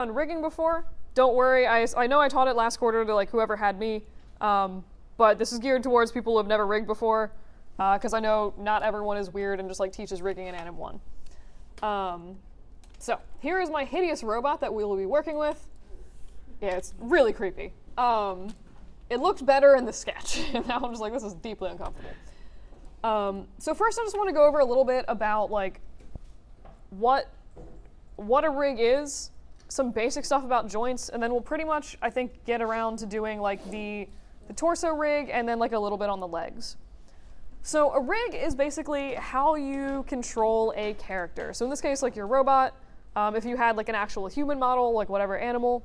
done rigging before, don't worry. I know I taught it last quarter to like whoever had me, but this is geared towards people who have never rigged before, because I know not everyone is weird and just like teaches rigging in Anim 1. So here is my hideous robot that we will be working with. Yeah, it's really creepy. It looked better in the sketch, and now I'm just like, this is deeply uncomfortable. So first I just want to go over a little bit about like what a rig is, some basic stuff about joints, and then we'll pretty much, I think, get around to doing like the torso rig and then like a little bit on the legs. So a rig is basically how you control a character. So in this case, like your robot, if you had like an actual human model, like whatever animal.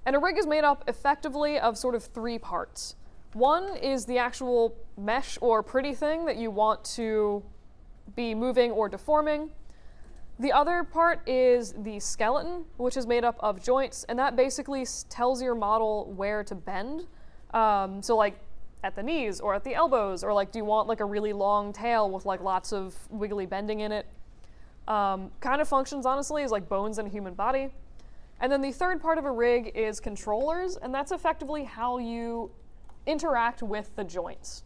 And a rig is made up effectively of sort of 3 parts. One is the actual mesh or pretty thing that you want to be moving or deforming. The other part is the skeleton, which is made up of joints, and that basically tells your model where to bend. So like at the knees or at the elbows, or like do you want like a really long tail with like lots of wiggly bending in it? Kind of functions honestly as like bones in a human body. And then the third part of a rig is controllers, and that's effectively how you interact with the joints.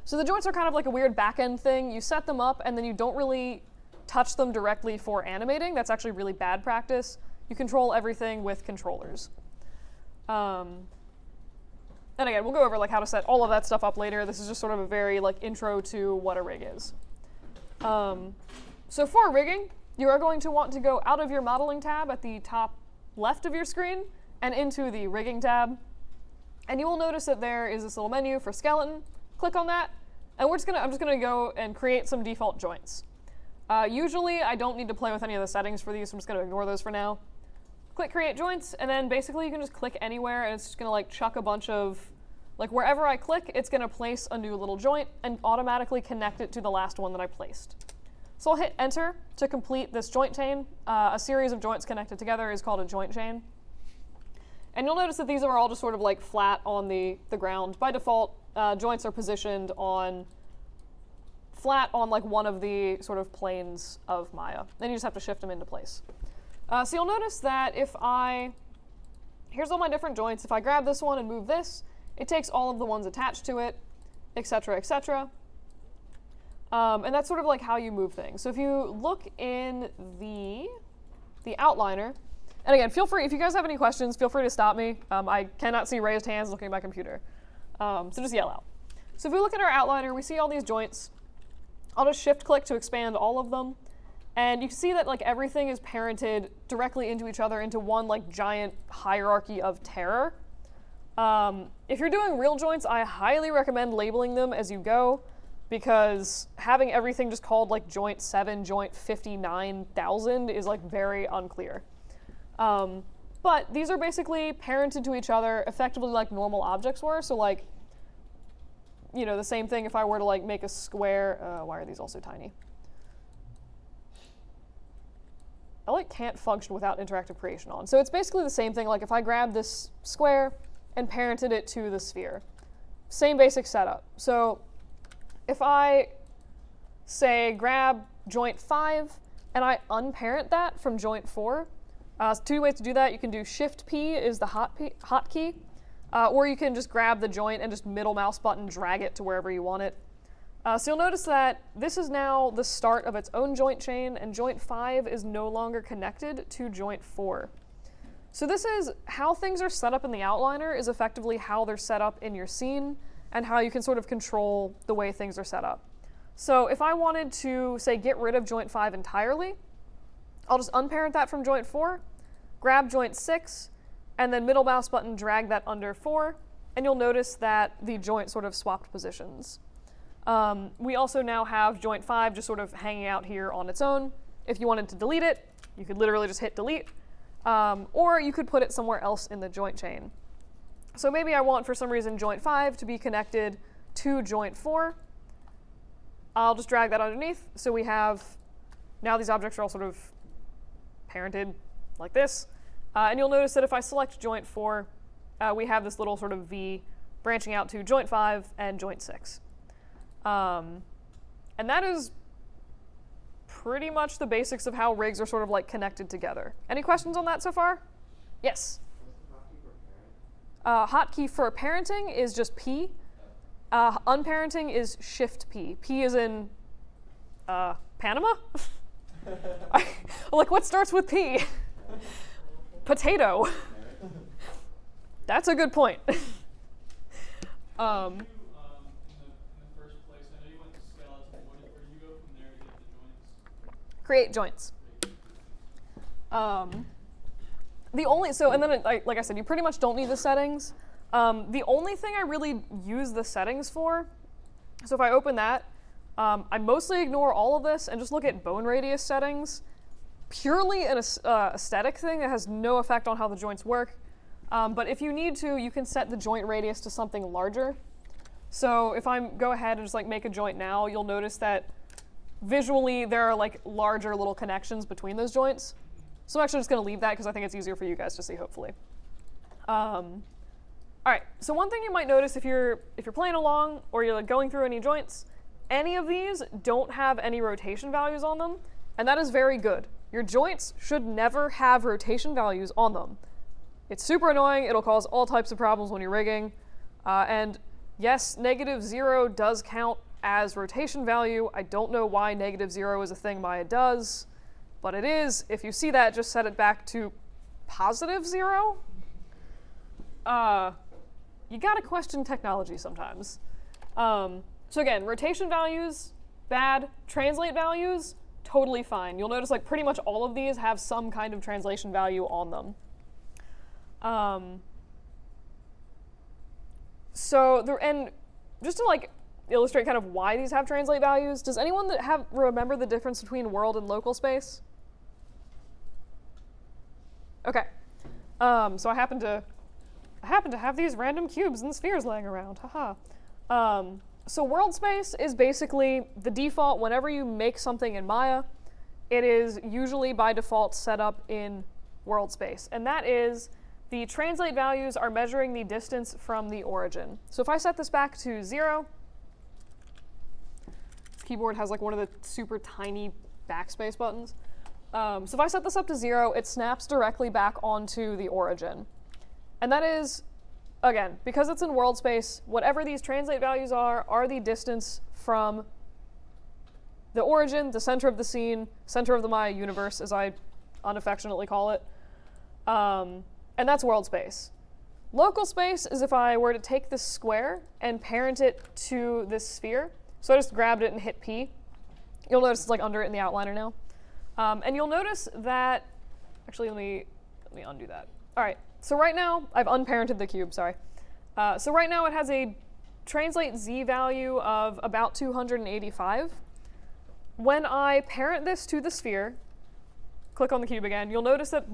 So the joints are kind of like a weird back-end thing. You set them up and then you don't really touch them directly for animating. That's actually really bad practice. You control everything with controllers. And again, we'll go over like how to set all of that stuff up later. This is just sort of a very like intro to what a rig is. So for rigging, you are going to want to go out of your modeling tab at the top left of your screen and into the rigging tab. And you will notice that there is this little menu for skeleton. Click on that, and I'm just gonna go and create some default joints. Usually I don't need to play with any of the settings for these, so I'm just gonna ignore those for now. Click create joints, and then basically you can just click anywhere and it's just gonna like chuck a bunch of, like wherever I click, it's gonna place a new little joint and automatically connect it to the last one that I placed. So I'll hit enter to complete this joint chain. A series of joints connected together is called a joint chain. And you'll notice that these are all just sort of like flat on the ground. By default, joints are positioned on flat on like one of the sort of planes of Maya. Then you just have to shift them into place. So you'll notice that here's all my different joints. If I grab this one and move this, it takes all of the ones attached to it, etc., etc. And that's sort of like how you move things. So if you look in the outliner, and again, feel free, if you guys have any questions, feel free to stop me. I cannot see raised hands looking at my computer. So just yell out. So if we look at our outliner, we see all these joints. I'll just shift click to expand all of them. And you can see that like everything is parented directly into each other into one like giant hierarchy of terror. If you're doing real joints, I highly recommend labeling them as you go, because having everything just called like joint 7, joint 59,000 is like very unclear. But these are basically parented to each other effectively like normal objects were. So like, you know, the same thing if I were to like make a square. Why are these all so tiny? I like can't function without interactive creation on. So it's basically the same thing. Like if I grab this square and parented it to the sphere, same basic setup. So if I say grab joint 5 and I unparent that from joint 4, 2 ways to do that. You can do Shift P is the hotkey, or you can just grab the joint and just middle mouse button drag it to wherever you want it. So you'll notice that this is now the start of its own joint chain, and joint 5 is no longer connected to joint 4. So this is how things are set up in the outliner is effectively how they're set up in your scene and how you can sort of control the way things are set up. So if I wanted to, say, get rid of joint 5 entirely, I'll just unparent that from joint 4, grab joint 6, and then middle mouse button drag that under 4, and you'll notice that the joint sort of swapped positions. We also now have joint 5 just sort of hanging out here on its own. If you wanted to delete it, you could literally just hit delete, or you could put it somewhere else in the joint chain. So maybe I want, for some reason, joint 5 to be connected to joint 4. I'll just drag that underneath. So we have, now these objects are all sort of parented like this. And you'll notice that if I select joint 4, we have this little sort of V branching out to joint 5 and joint 6. And that is pretty much the basics of how rigs are sort of like connected together. Any questions on that so far? Yes. Hotkey for parenting is just P. Unparenting is Shift P. P is in Panama? Like, what starts with P? Potato. That's a good point. In the first place, I know you went to skeleton. Where do you go from there to get the joints? Create joints. And then like I said, you pretty much don't need the settings. The only thing I really use the settings for, so if I open that, I mostly ignore all of this and just look at bone radius settings, purely an aesthetic thing that has no effect on how the joints work. But if you need to, you can set the joint radius to something larger. So if I go ahead and just like make a joint now, you'll notice that visually there are like larger little connections between those joints. So I'm actually just going to leave that because I think it's easier for you guys to see, hopefully. All right, so one thing you might notice if you're playing along or you're like going through any joints, any of these don't have any rotation values on them, and that is very good. Your joints should never have rotation values on them. It's super annoying. It'll cause all types of problems when you're rigging. And yes, -0 does count as rotation value. I don't know why -0 is a thing Maya does, but it is. If you see that, just set it back to +0. You gotta question technology sometimes. So again, rotation values, bad. Translate values, totally fine. You'll notice like pretty much all of these have some kind of translation value on them. And just to like illustrate kind of why these have translate values, does anyone that remember the difference between world and local space? Okay. So I happen to have these random cubes and spheres laying around. Haha. So world space is basically the default whenever you make something in Maya. It is usually by default set up in world space, and that is the translate values are measuring the distance from the origin. So if I set this back to 0, this keyboard has like one of the super tiny backspace buttons. So if I set this up to 0, it snaps directly back onto the origin. And that is, again, because it's in world space, whatever these translate values are the distance from the origin, the center of the scene, center of the Maya universe, as I unaffectionately call it. And that's world space. Local space is if I were to take this square and parent it to this sphere. So I just grabbed it and hit P. You'll notice it's like under it in the outliner now. And you'll notice that, actually let me undo that. All right, so right now, I've unparented the cube, sorry. So right now it has a translate Z value of about 285. When I parent this to the sphere, click on the cube again, you'll notice that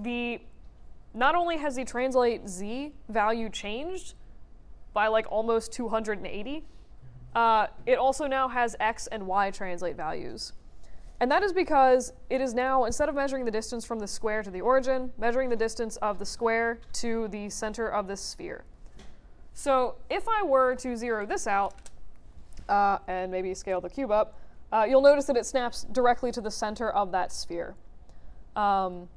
not only has the translate Z value changed by like almost 280, it also now has X and Y translate values. And that is because it is now, instead of measuring the distance from the square to the origin, measuring the distance of the square to the center of this sphere. So if I were to zero this out, and maybe scale the cube up, you'll notice that it snaps directly to the center of that sphere. So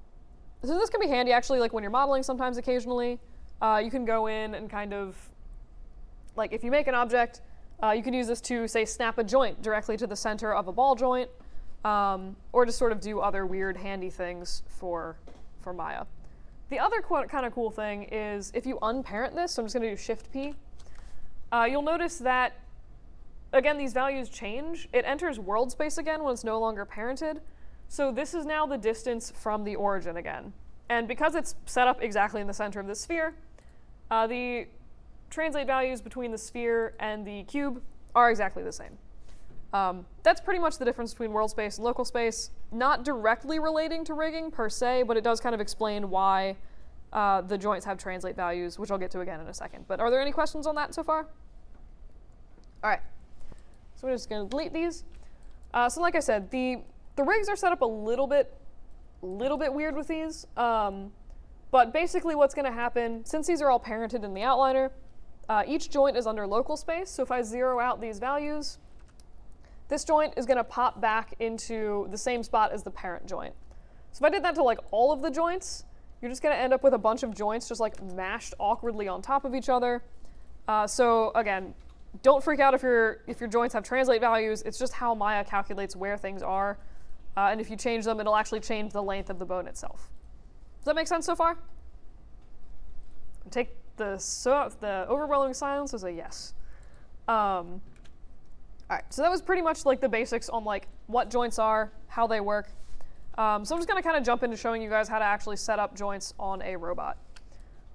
this can be handy actually, like when you're modeling sometimes occasionally. You can go in and kind of, like if you make an object, you can use this to, say, snap a joint directly to the center of a ball joint, or just sort of do other weird handy things for Maya. The other kind of cool thing is if you unparent this, so I'm just going to do Shift P, you'll notice that, again, these values change. It enters world space again when it's no longer parented. So this is now the distance from the origin again. And because it's set up exactly in the center of the sphere, the translate values between the sphere and the cube are exactly the same. That's pretty much the difference between world space and local space. Not directly relating to rigging per se, but it does kind of explain why the joints have translate values, which I'll get to again in a second. But are there any questions on that so far? All right, so we're just going to delete these. So like I said, the rigs are set up a little bit weird with these. But basically what's going to happen, since these are all parented in the outliner, each joint is under local space. So if I zero out these values, this joint is going to pop back into the same spot as the parent joint. So if I did that to like all of the joints, you're just going to end up with a bunch of joints just like mashed awkwardly on top of each other. So again, don't freak out if your joints have translate values. It's just how Maya calculates where things are. And if you change them, it'll actually change the length of the bone itself. Does that make sense so far? Take the overwhelming silence as a yes. All right, so that was pretty much like the basics on like what joints are, how they work. So I'm just going to kind of jump into showing you guys how to actually set up joints on a robot.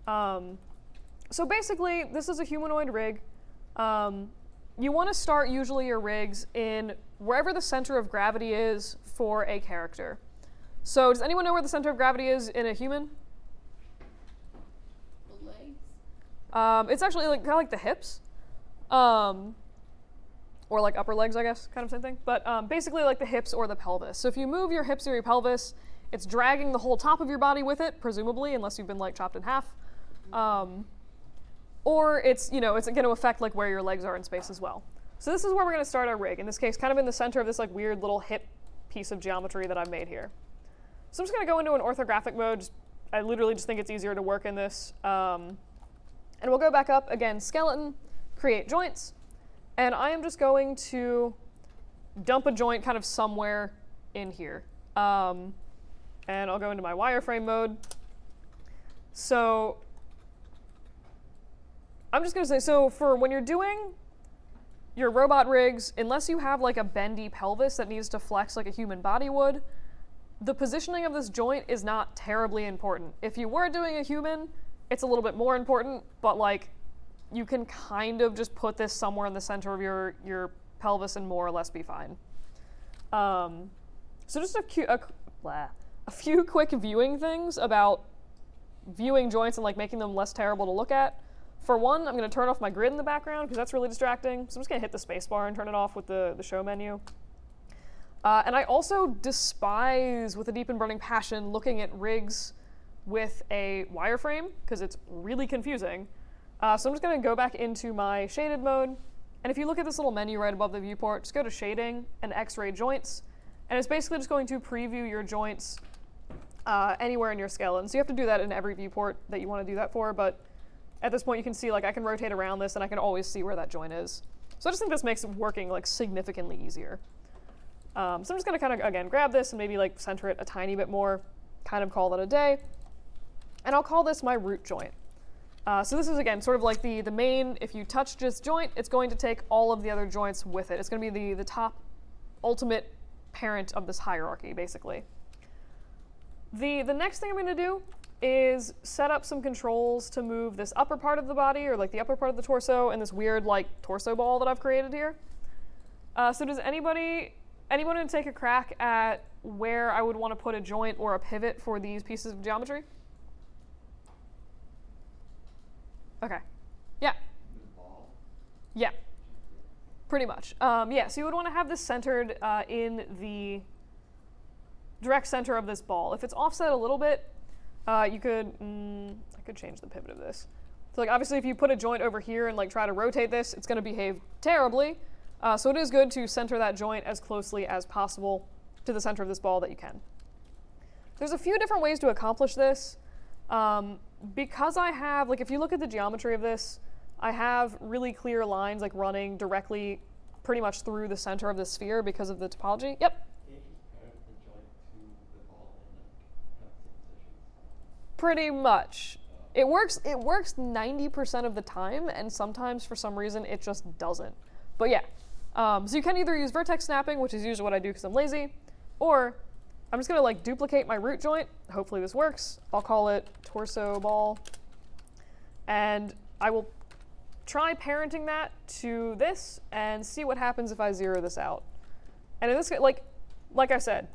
So basically, this is a humanoid rig. You want to start usually your rigs in wherever the center of gravity is for a character. So does anyone know where the center of gravity is in a human? The legs? It's actually like kind of like the hips. Or like upper legs, I guess, kind of same thing. But basically like the hips or the pelvis. So if you move your hips or your pelvis, it's dragging the whole top of your body with it, presumably, unless you've been like chopped in half. Or it's, it's going to affect like where your legs are in space as well. So this is where we're going to start our rig. In this case, kind of in the center of this like weird little hip piece of geometry that I've made here. So I'm just going to go into an orthographic mode. I literally just think it's easier to work in this. And we'll go back up again, skeleton, create joints. And I am just going to dump a joint kind of somewhere in here. And I'll go into my wireframe mode. So I'm just going to say, so for when you're doing your robot rigs, unless you have like a bendy pelvis that needs to flex like a human body would, the positioning of this joint is not terribly important. If you were doing a human, it's a little bit more important, but like you can kind of just put this somewhere in the center of your pelvis and more or less be fine. So just a few quick viewing things about viewing joints and like making them less terrible to look at. For one, I'm going to turn off my grid in the background because that's really distracting. So I'm just going to hit the space bar and turn it off with the show menu. And I also despise, with a deep and burning passion, looking at rigs with a wireframe because it's really confusing. So I'm just going to go back into my shaded mode. And if you look at this little menu right above the viewport, just go to shading and X-ray joints. And it's basically just going to preview your joints anywhere in your skeleton. So you have to do that in every viewport that you want to do that for. But at this point, you can see like I can rotate around this and I can always see where that joint is. So I just think this makes working like significantly easier. So I'm just going to kind of, again, grab this and maybe like center it a tiny bit more, kind of call it a day. And I'll call this my root joint. So this is, again, sort of like the main, if you touch this joint, it's going to take all of the other joints with it. It's going to be the top ultimate parent of this hierarchy, basically. The next thing I'm going to do is set up some controls to move this upper part of the body, or like the upper part of the torso, and this weird like torso ball that I've created here. So does anyone want to take a crack at where I would want to put a joint or a pivot for these pieces of geometry? Okay. Yeah. Yeah. Pretty much. Yeah, so you would want to have this centered in the direct center of this ball. If it's offset a little bit, you could, I could change the pivot of this. So like obviously if you put a joint over here and like try to rotate this, it's going to behave terribly. So it is good to center that joint as closely as possible to the center of this ball that you can. There's a few different ways to accomplish this. Because I have, like if you look at the geometry of this, I have really clear lines like running directly pretty much through the center of the sphere because of the topology. Yep. Pretty much. It works 90% of the time, and sometimes for some reason it just doesn't. But yeah. So you can either use vertex snapping, which is usually what I do because I'm lazy, or I'm just going to like duplicate my root joint. Hopefully this works. I'll call it torso ball. And I will try parenting that to this and see what happens if I zero this out. And in this, like I said,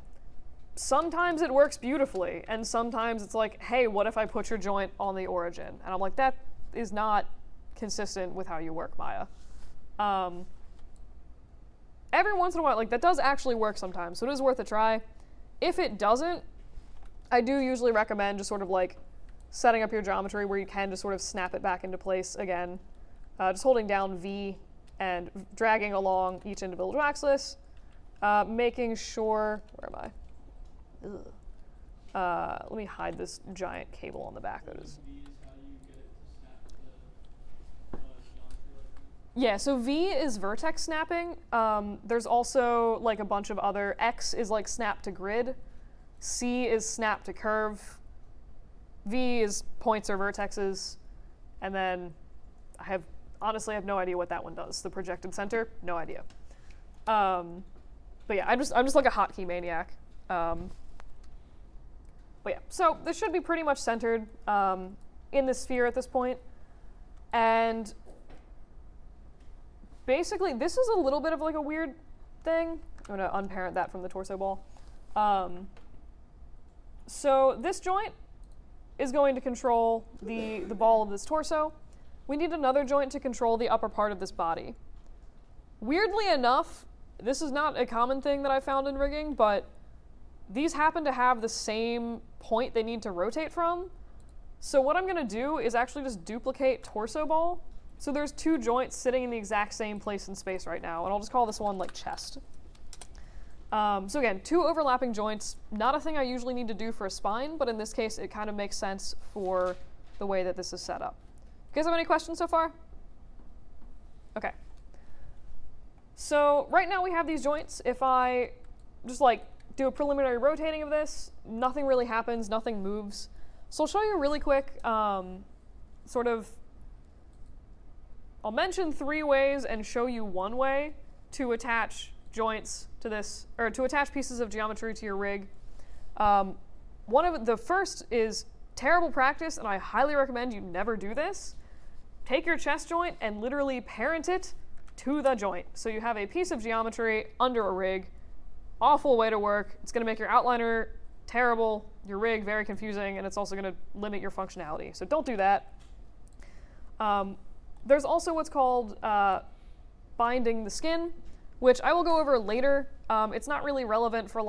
sometimes it works beautifully, and sometimes it's like, hey, what if I put your joint on the origin? And I'm like, that is not consistent with how you work, Maya. Every once in a while, like that does actually work sometimes, so it is worth a try. If it doesn't, I do usually recommend just sort of like setting up your geometry where you can just sort of snap it back into place again. Just holding down V and dragging along each individual axis. making sure, where am I? Ugh. Let me hide this giant cable on the back that is. V is how you get it to snap to the geometry like that. Yeah, so V is vertex snapping. There's also like a bunch of other, X is like snap to grid, C is snap to curve, V is points or vertexes, and then honestly I have no idea what that one does. The projected center, no idea. But yeah, I'm just like a hotkey maniac. But yeah, so this should be pretty much centered in the sphere at this point. And basically, this is a little bit of like a weird thing. I'm gonna unparent that from the torso ball. So this joint is going to control the ball of this torso. We need another joint to control the upper part of this body. Weirdly enough, this is not a common thing that I found in rigging, but these happen to have the same point they need to rotate from. So what I'm gonna do is actually just duplicate torso ball. So there's two joints sitting in the exact same place in space right now, and I'll just call this one like chest. So again, two overlapping joints, not a thing I usually need to do for a spine, but in this case it kind of makes sense for the way that this is set up. You guys have any questions so far? Okay. So right now we have these joints. If I just like do a preliminary rotating of this, nothing really happens, nothing moves. So I'll show you really quick, I'll mention 3 ways and show you 1 way to attach joints to this, or to attach pieces of geometry to your rig. The first is terrible practice, and I highly recommend you never do this. Take your chest joint and literally parent it to the joint. So you have a piece of geometry under a rig. Awful way to work. It's going to make your outliner terrible, your rig very confusing, and it's also going to limit your functionality. So don't do that. There's also what's called binding the skin, which I will go over later. It's not really relevant for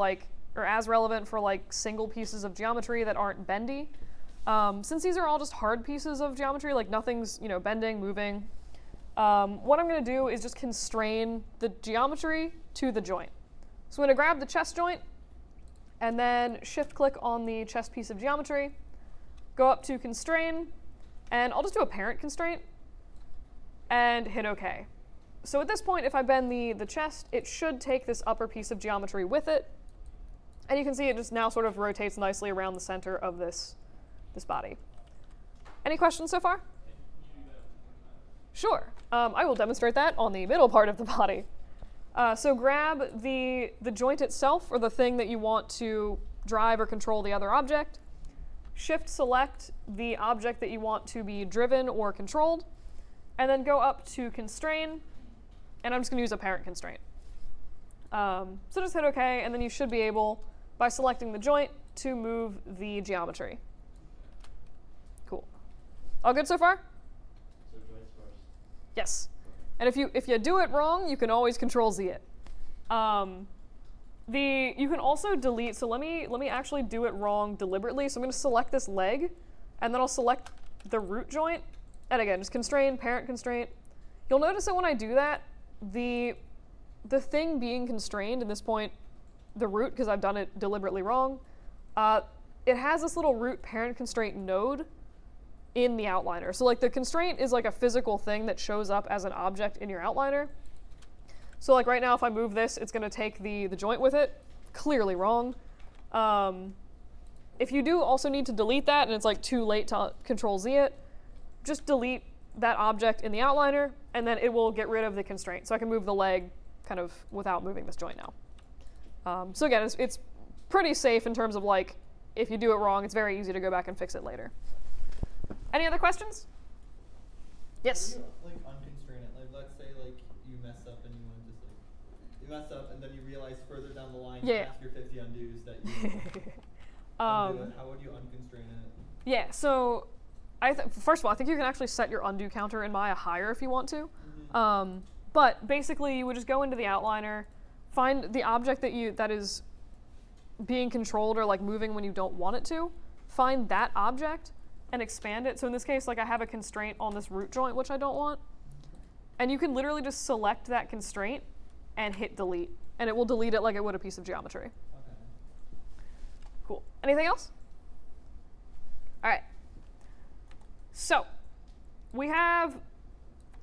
as relevant for single pieces of geometry that aren't bendy. Since these are all just hard pieces of geometry, like nothing's bending, moving. What I'm going to do is just constrain the geometry to the joint. So I'm going to grab the chest joint and then shift click on the chest piece of geometry, go up to constrain, and I'll just do a parent constraint and hit OK. So at this point, if I bend the chest, it should take this upper piece of geometry with it. And you can see it just now sort of rotates nicely around the center of this body. Any questions so far? Can you do that with Sure. I will demonstrate that on the middle part of the body. So grab the joint itself, or the thing that you want to drive or control the other object. Shift select the object that you want to be driven or controlled, and then go up to constrain, and I'm just going to use a parent constraint. So just hit OK, and then you should be able, by selecting the joint, to move the geometry. Cool. All good so far? So joints first. Yes. And if you do it wrong, you can always Control Z it. You can also delete. So let me actually do it wrong deliberately. So I'm going to select this leg, and then I'll select the root joint. And again, just constrain, parent constraint. You'll notice that when I do that, the thing being constrained, in this point, the root, because I've done it deliberately wrong, it has this little root parent constraint node in the outliner. So the constraint is like a physical thing that shows up as an object in your outliner. So right now, if I move this, it's going to take the joint with it. Clearly wrong. If you do also need to delete that, and it's too late to Control Z it, just delete that object in the outliner, and then it will get rid of the constraint. So I can move the leg kind of without moving this joint now. So again, it's pretty safe in terms of if you do it wrong, it's very easy to go back and fix it later. Any other questions? Yes? How do you unconstrain it? Let's say you mess up and you want to just you mess up and then you realize further down the line past your 50 undos that you undo it. How would you unconstrain it? Yeah, so first of all, I think you can actually set your undo counter in Maya higher if you want to. Mm-hmm. But basically, you would just go into the outliner, find the object that is being controlled or moving when you don't want it to, find that object, and expand it. So in this case, I have a constraint on this root joint, which I don't want. And you can literally just select that constraint and hit delete. and it will delete it like it would a piece of geometry. Okay. Cool. Anything else? All right. So we have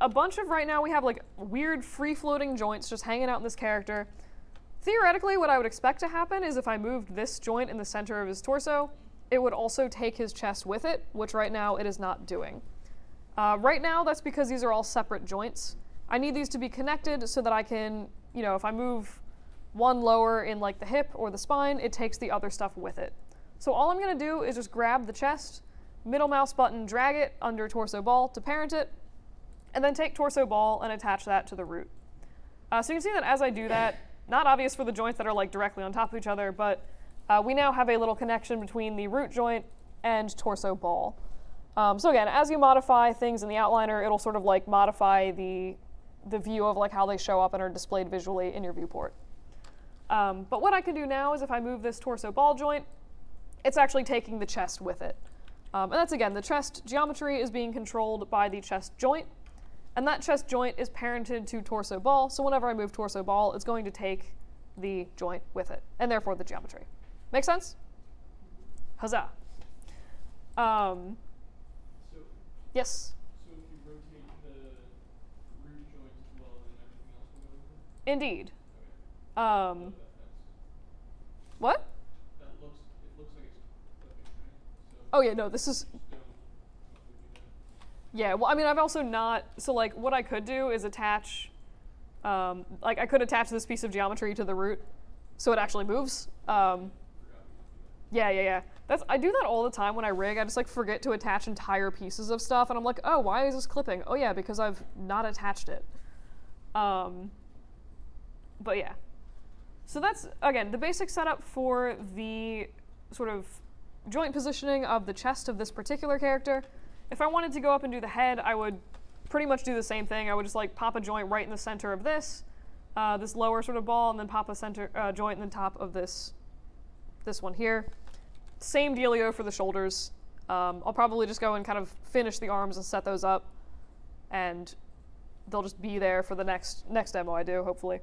a bunch of, right now we have like weird free-floating joints just hanging out in this character. Theoretically, what I would expect to happen is if I moved this joint in the center of his torso, it would also take his chest with it, which right now it is not doing. Right now, that's because these are all separate joints. I need these to be connected so that I can, you know, if I move one lower in like the hip or the spine, it takes the other stuff with it. So all I'm going to do is just grab the chest, middle mouse button, drag it under torso ball to parent it, and then take torso ball and attach that to the root. So you can see that as I do that, not obvious for the joints that are like directly on top of each other, but we now have a little connection between the root joint and torso ball. So again, as you modify things in the outliner, it'll sort of like modify the view of like how they show up and are displayed visually in your viewport. But what I can do now is if I move this torso ball joint, it's actually taking the chest with it. And that's, again, the chest geometry is being controlled by the chest joint, and that chest joint is parented to torso ball, so whenever I move torso ball, it's going to take the joint with it, and therefore the geometry. Make sense? Huzzah. So, Yes? so if you rotate the root joint as well, then everything else will go with it? Indeed. Okay. What? It looks like it's flipping, right? So Oh yeah, no, this is, just don't do that. yeah, well, I mean, I've also not, so like what I could do is attach, like I could attach this piece of geometry to the root so it actually moves. Yeah. I do that all the time when I rig. I just like forget to attach entire pieces of stuff, and I'm like, oh, why is this clipping? Oh yeah, because I've not attached it. But yeah. So that's, again, the basic setup for the sort of joint positioning of the chest of this particular character. If I wanted to go up and do the head, I would pretty much do the same thing. I would just like pop a joint right in the center of this lower sort of ball, and then pop a center joint in the top of this one here. Same dealio for the shoulders. I'll probably just go and kind of finish the arms and set those up, and they'll just be there for the next demo I do, hopefully.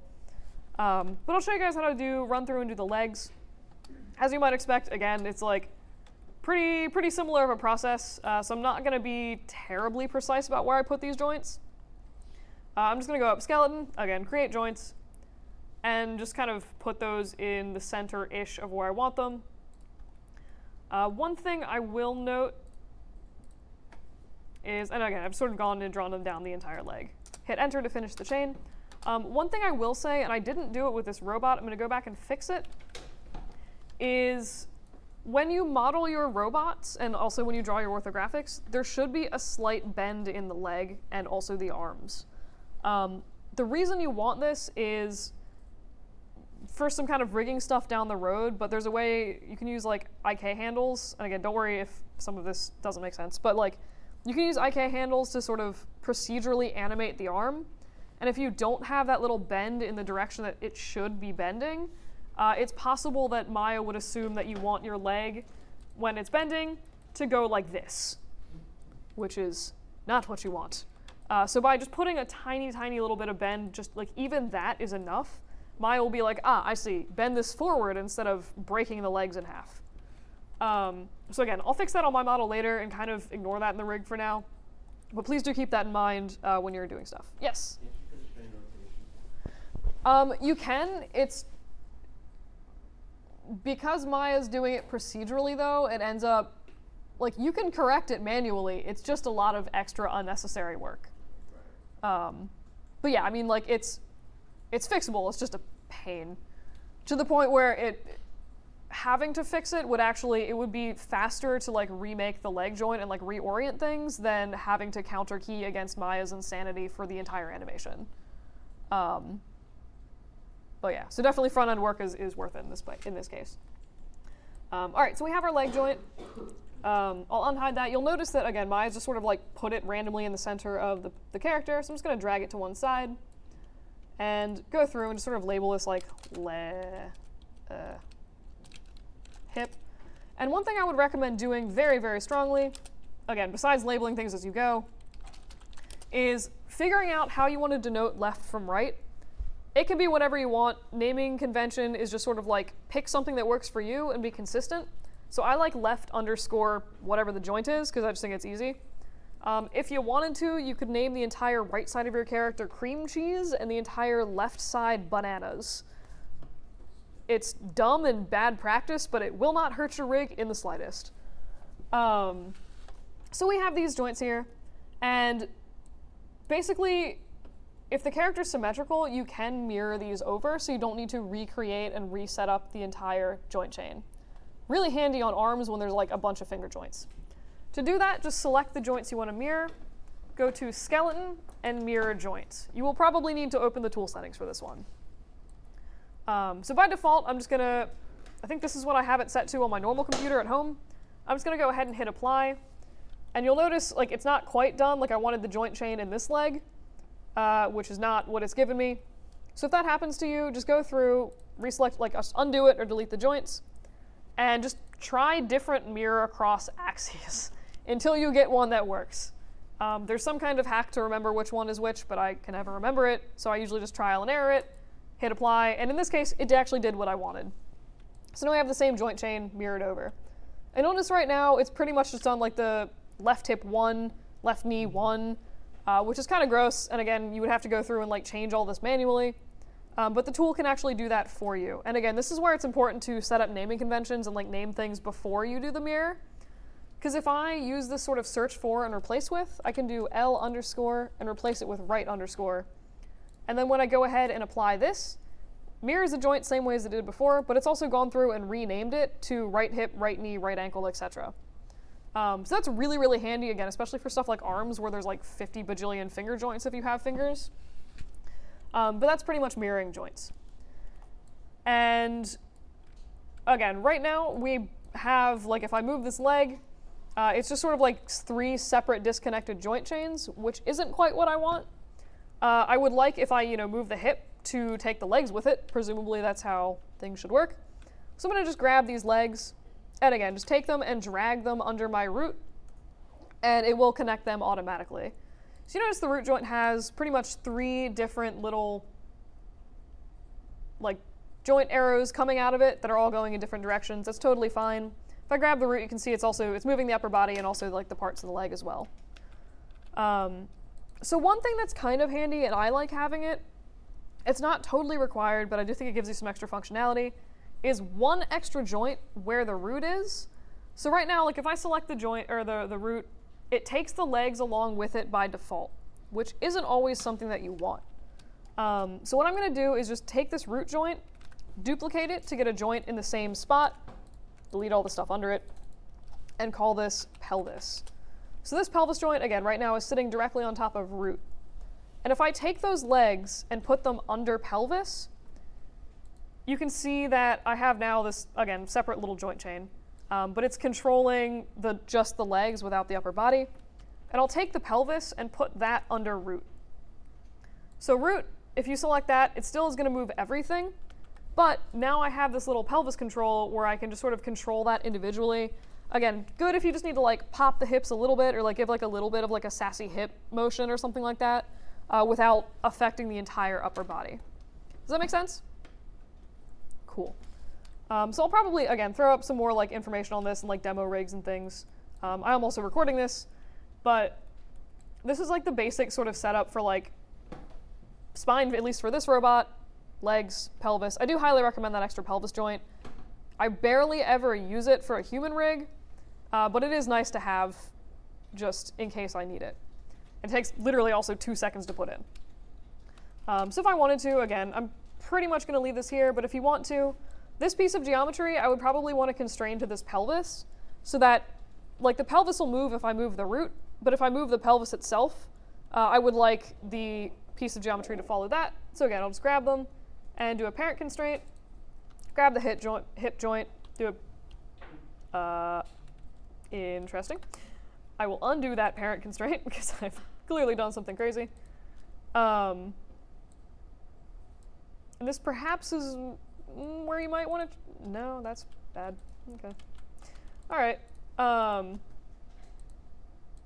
But I'll show you guys how to run through and do the legs. As you might expect, again, it's like pretty similar of a process, so I'm not going to be terribly precise about where I put these joints. I'm just going to go up skeleton, again, create joints, and just kind of put those in the center-ish of where I want them. One thing I will note is, and again, I've sort of gone and drawn them down the entire leg. Hit enter to finish the chain. One thing I will say, and I didn't do it with this robot, I'm going to go back and fix it, is when you model your robots, and also when you draw your orthographics, there should be a slight bend in the leg and also the arms. The reason you want this is for some kind of rigging stuff down the road, but there's a way you can use like IK handles, and again, don't worry if some of this doesn't make sense, but like you can use IK handles to sort of procedurally animate the arm, and if you don't have that little bend in the direction that it should be bending, it's possible that Maya would assume that you want your leg, when it's bending, to go like this, which is not what you want. So by just putting a tiny little bit of bend, just like even that is enough, Maya will be like, I see, bend this forward instead of breaking the legs in half. So again, I'll fix that on my model later and kind of ignore that in the rig for now. But please do keep that in mind when you're doing stuff. Yes? Can't you constrain rotation? You can. It's because Maya's doing it procedurally, though, it ends up, like, you can correct it manually. It's just a lot of extra unnecessary work. But yeah, I mean, like, it's fixable. It's just a pain. To the point where having to fix it it would be faster to, like, remake the leg joint and, like, reorient things than having to counter key against Maya's insanity for the entire animation. But yeah, so definitely front-end work is worth it in this case. All right, so we have our leg joint. I'll unhide that. You'll notice that, again, Maya's just sort of like put it randomly in the center of the character, so I'm just going to drag it to one side and go through and just sort of label this like hip. And one thing I would recommend doing very, very strongly, again, besides labeling things as you go, is figuring out how you want to denote left from right. It can be whatever you want. Naming convention is just sort of like pick something that works for you and be consistent. So I like left underscore whatever the joint is because I just think it's easy. If you wanted to, you could name the entire right side of your character cream cheese and the entire left side bananas. It's dumb and bad practice, but it will not hurt your rig in the slightest. So we have these joints here, and basically, if the character's symmetrical, you can mirror these over, so you don't need to recreate and reset up the entire joint chain. Really handy on arms when there's like a bunch of finger joints. To do that, just select the joints you want to mirror, go to Skeleton, and Mirror Joints. You will probably need to open the tool settings for this one. So by default, I'm just gonna, I think this is what I have it set to on my normal computer at home. I'm just gonna go ahead and hit apply. And you'll notice like it's not quite done, like I wanted the joint chain in this leg, which is not what it's given me. So if that happens to you, just go through, reselect, like undo it or delete the joints, and just try different mirror across axes until you get one that works. There's some kind of hack to remember which one is which, but I can never remember it, so I usually just trial and error it, hit apply, and in this case, it actually did what I wanted. So now we have the same joint chain mirrored over. And notice right now, it's pretty much just on like the left hip 1, left knee 1, which is kind of gross, and again, you would have to go through and like change all this manually. But the tool can actually do that for you. And again, this is where it's important to set up naming conventions and like name things before you do the mirror. Because if I use this sort of search for and replace with, I can do L underscore and replace it with right underscore. And then when I go ahead and apply this, mirrors a joint same way as it did before, but it's also gone through and renamed it to right hip, right knee, right ankle, etc. So that's really, really handy, again, especially for stuff like arms where there's like 50 bajillion finger joints if you have fingers. But that's pretty much mirroring joints. And again, right now we have, like if I move this leg, it's just sort of like 3 separate disconnected joint chains, which isn't quite what I want. I would like if I, move the hip to take the legs with it. Presumably that's how things should work. So I'm gonna just grab these legs, and again, just take them and drag them under my root, and it will connect them automatically. So you notice the root joint has pretty much 3 different little like joint arrows coming out of it that are all going in different directions. That's totally fine. If I grab the root, you can see it's moving the upper body and also like the parts of the leg as well. So one thing that's kind of handy, and I like having it, it's not totally required, but I do think it gives you some extra functionality, is 1 extra joint where the root is. So right now, like if I select the joint or the root, it takes the legs along with it by default, which isn't always something that you want. So what I'm going to do is just take this root joint, duplicate it to get a joint in the same spot, delete all the stuff under it, and call this pelvis. So this pelvis joint, again, right now is sitting directly on top of root. And if I take those legs and put them under pelvis, you can see that I have now this, again, separate little joint chain. But it's controlling just the legs without the upper body. And I'll take the pelvis and put that under root. So root, if you select that, it still is going to move everything. But now I have this little pelvis control where I can just sort of control that individually. Again, good if you just need to like pop the hips a little bit or like give like a little bit of like a sassy hip motion or something like that without affecting the entire upper body. Does that make sense? Cool. So I'll probably, again, throw up some more like information on this and like demo rigs and things. I'm also recording this, but this is like the basic sort of setup for like spine, at least for this robot, legs, pelvis. I do highly recommend that extra pelvis joint. I barely ever use it for a human rig, but it is nice to have just in case I need it. It takes literally also 2 seconds to put in. So if I wanted to, again, I'm pretty much going to leave this here, but if you want to, this piece of geometry, I would probably want to constrain to this pelvis so that like the pelvis will move if I move the root, but if I move the pelvis itself, I would like the piece of geometry to follow that. So again, I'll just grab them and do a parent constraint, grab the hip joint, do a, interesting. I will undo that parent constraint because I've clearly done something crazy. And this perhaps is where you might want to, no, that's bad, okay. All right,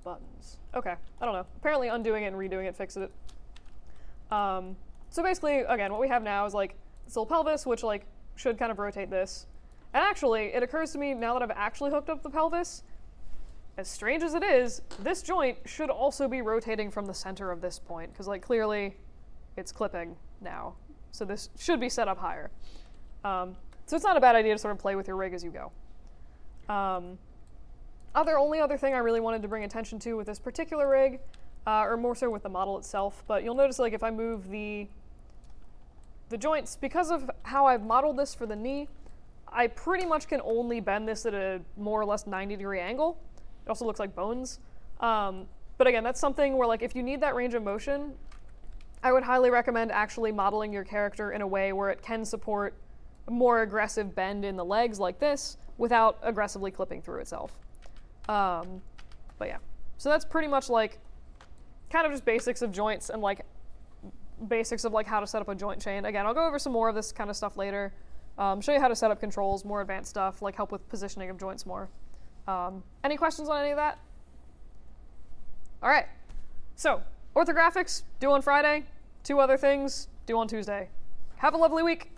buttons, okay, I don't know. Apparently undoing it and redoing it fixes it. So basically, again, what we have now is like this little pelvis, which like should kind of rotate this. And actually, it occurs to me now that I've actually hooked up the pelvis, as strange as it is, this joint should also be rotating from the center of this point, because like clearly it's clipping now. So this should be set up higher. So it's not a bad idea to sort of play with your rig as you go. Only other thing I really wanted to bring attention to with this particular rig, or more so with the model itself, but you'll notice like if I move the joints, because of how I've modeled this for the knee, I pretty much can only bend this at a more or less 90-degree angle. It also looks like bones. But again, that's something where like if you need that range of motion, I would highly recommend actually modeling your character in a way where it can support a more aggressive bend in the legs like this without aggressively clipping through itself. But yeah, so that's pretty much like kind of just basics of joints and like basics of like how to set up a joint chain. Again, I'll go over some more of this kind of stuff later. Show you how to set up controls, more advanced stuff, like help with positioning of joints more. Any questions on any of that? All right, so orthographics, due on Friday. 2 other things, due on Tuesday. Have a lovely week.